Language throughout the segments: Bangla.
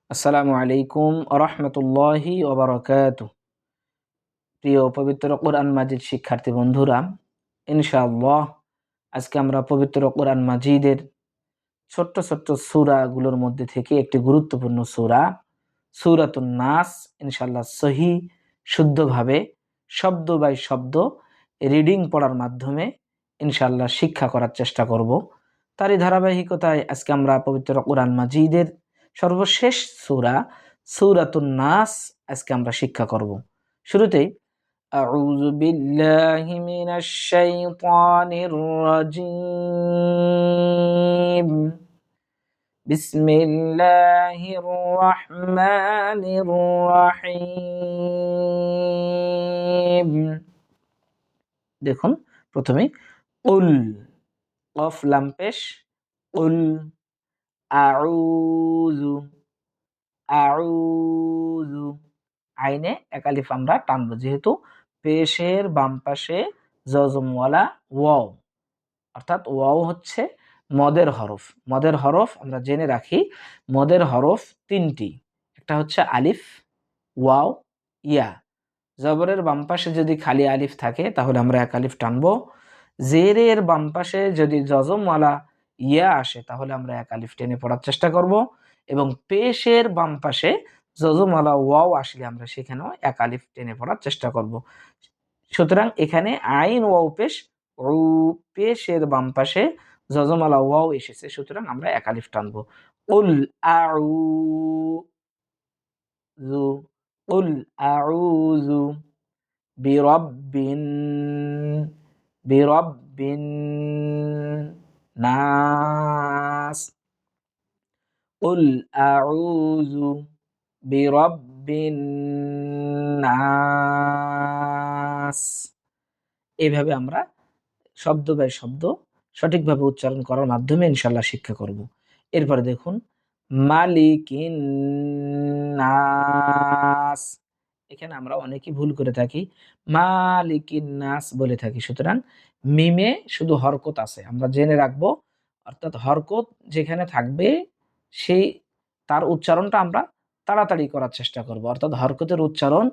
আসসালামু আলাইকুম রহমতুল্লাহি ওবরাকাতু। প্রিয় পবিত্র কোরআন মাজিদ শিক্ষার্থী বন্ধুরা, ইনশাআল্লাহ আজকে আমরা পবিত্র কোরআন মাজিদের ছোট্ট ছোট্ট সূরাগুলোর মধ্যে থেকে একটি গুরুত্বপূর্ণ সূরা সূরাতুন নাস ইনশাআল্লাহ সহি শুদ্ধভাবে শব্দ বাই শব্দ রিডিং পড়ার মাধ্যমে ইনশাআল্লাহ শিক্ষা করার চেষ্টা করব। তারই ধারাবাহিকতায় আজকে আমরা পবিত্র কোরআন মাজিদের সর্বশেষ সূরা সূরাতুন নাস আজকে আমরা শিক্ষা করব। শুরুতেই আউযু বিল্লাহি মিনাশ শাইতানির রাজীম বিসমিল্লাহির রহমানির রহিম। দেখুন, প্রথমে উল, কফ লাম পেশ, উল, আউযু, আউযু, আইনে এক আলিফ আমরা টানবো, যেহেতু পেশের বাম পাশে জজমওয়ালা ওয়াও, অর্থাৎ ওয়াও হচ্ছে মদের হরফ। মদের হরফ আমরা জেনে রাখি, মদের হরফ তিনটি, একটা হচ্ছে আলিফ, ওয়াও, ইয়া। জবরের বাম পাশে যদি খালি আলিফ থাকে তাহলে আমরা এক আলিফ টানবো। জেরের বাম পাশে যদি জজমওয়ালা ইয়া আসে তাহলে আমরা এক আলিফ টেনে পড়ার চেষ্টা করব, এবং পেশের বাম পাশে জজমওয়ালা ওয়াও আসলে আমরা সেখানেও এক আলিফ টেনে পড়ার চেষ্টা করব। সুতরাং এখানে আইন ওয়াও পেশ, উ, পেশের বাম পাশে জজমওয়ালা ওয়াও এসেছে, সুতরাং আমরা এক আলিফ টানবো। উল আউযু, উল আউযু বিরব্বিন, বিরব্বিন নাস, কুল আউযু বিরব্বিন নাস। এইভাবে আমরা শব্দ বাই শব্দ সঠিকভাবে উচ্চারণ করার মাধ্যমে ইনশাআল্লাহ শিক্ষা করব। এরপরে দেখুন, মালিকিন নাস। এখানে আমরা অনেকেই ভুল করে থাকি, মালিকিন নাস বলে থাকি। সুতরাং মিমে শুধু হরকত আছে, আমরা জেনে রাখবো। অর্থাৎ হরকত যেখানে থাকবে সেই তার উচ্চারণটা আমরা তাড়াতাড়ি করার চেষ্টা করব। অর্থাৎ হরকতের উচ্চারণ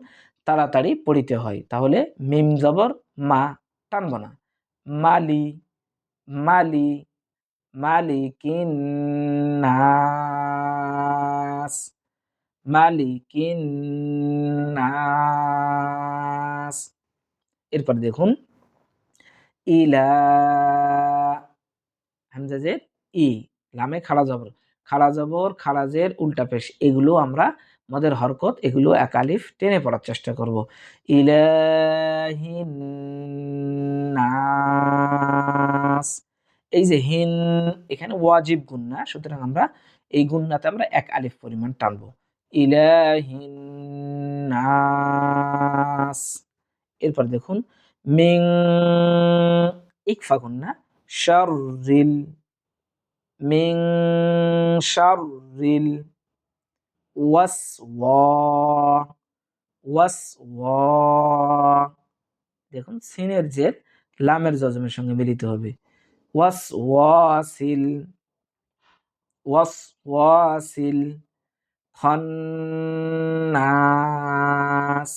তাড়াতাড়ি পড়িতে হয়। তাহলে মিম জবর মা, টানবো না। মালি, মালি, মালিকিন নাস, মালিকিন নাস। এরপর দেখুন, ইলা, হামজা জের ই, লামে খাড়া জবর, খাড়া জবর খাড়া জের উল্টা পেশ, এগুলো আমরা মদের হরকত, এগুলো এক আলিফ টেনে পড়ার চেষ্টা করব। ইলাহিন নাস। এই যে হিন, এখানে ওয়াজিব গুন্না, সুতরাং আমরা এই গুন্নাতে আমরা এক আলিফ পরিমাণ টানবো। ইলাহিন নাস। এরপর দেখুন, মিং, ইকফা গুন্না, শাররিল, মিং শাররিল, ওয়াসওয়া, ওয়াসওয়া। দেখুন, সিনের জের লামের জজমের সঙ্গে মিলিত হবে। ওয়াসওয়াসিল, ওয়াসওয়াসিল, খন্নাস,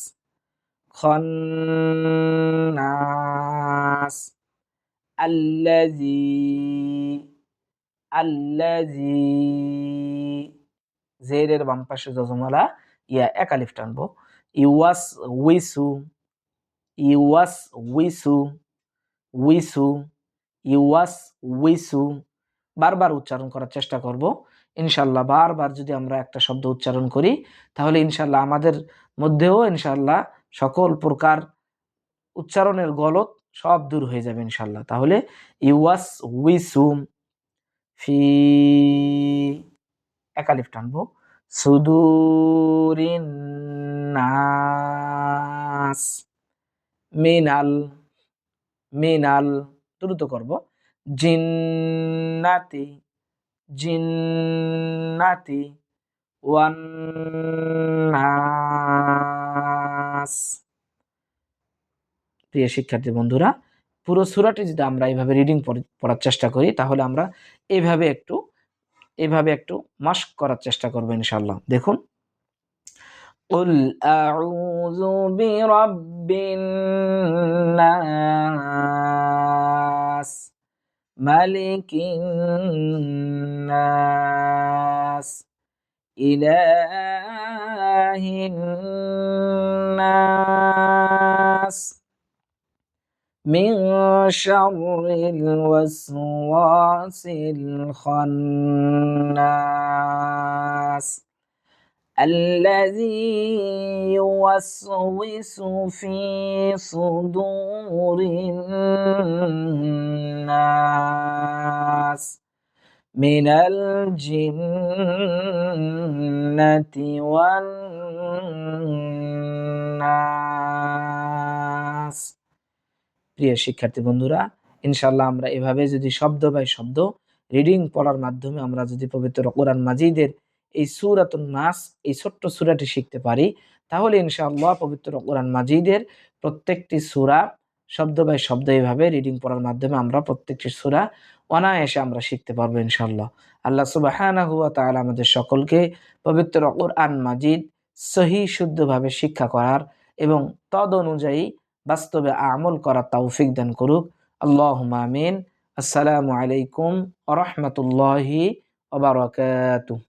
খন্নাস, আল্লাযী, আল্লাযী, জেরের বাম পাশে জজমওয়ালা ইয়া, এক আলিফ টানবো। ইওয়াস উইসু, ইওয়াস উইসু, উইসু, ইওয়াস উইসু। বারবার উচ্চারণ করার চেষ্টা করব ইনশাল্লাহ। বারবার যদি আমরা একটা শব্দ উচ্চারণ করি তাহলে ইনশাল্লাহ আমাদের মধ্যেও ইনশাল্লাহ সকল প্রকার উচ্চারণের গলত সব দূর হয়ে যাবে ইনশাল্লাহ। তাহলে ইওয়াস উইসু, ফি, এক আলিফ টানবো, সুদুরিন নাস, মিনাল, মিনাল, দ্রুত করব, জিন্নাতি, জিন্নাতি, ওয়ান নাস। প্রিয় শিক্ষার্থী বন্ধুরা, পুরো সূরাটি যদি আমরা এইভাবে রিডিং পড়ার চেষ্টা করি তাহলে আমরা এইভাবে একটু এভাবে একটু মাস্ক করার চেষ্টা করবেন ইনশাআল্লাহ। দেখুন, قل أعوذ برب الناس ملك الناس إله الناس من شر الوسواس الخناس الذي يوسوس في صدور الناس من الجنة والناس। প্রিয় শিক্ষার্থী বন্ধুরা, ইনশাআল্লাহ আমরা এভাবে যদি শব্দ বাই শব্দ রিডিং পড়ার মাধ্যমে আমরা যদি পবিত্র কোরআন মাজিদের এই সূরাতুন নাস, এই ছোট্ট সূরাটি শিখতে পারি, তাহলে ইনশাআল্লাহ পবিত্র কোরআন মাজিদের প্রত্যেকটি সূরা শব্দ বাই শব্দ এইভাবে রিডিং পড়ার মাধ্যমে আমরা প্রত্যেকটি সূরা অনায়াসে আমরা শিখতে পারবো ইনশাআল্লাহ। আল্লাহ সুবহানাহু ওয়া তাআলা আমাদের সকলকে পবিত্র কোরআন মাজিদ সহি শুদ্ধভাবে শিক্ষা করার এবং তদ অনুযায়ী বাস্তবে আমল করার তৌফিক দান করুক। আল্লাহুম্মা আমিন। আসসালামু আলাইকুম ওয়া রাহমাতুল্লাহি ওয়া বারাকাতুহু।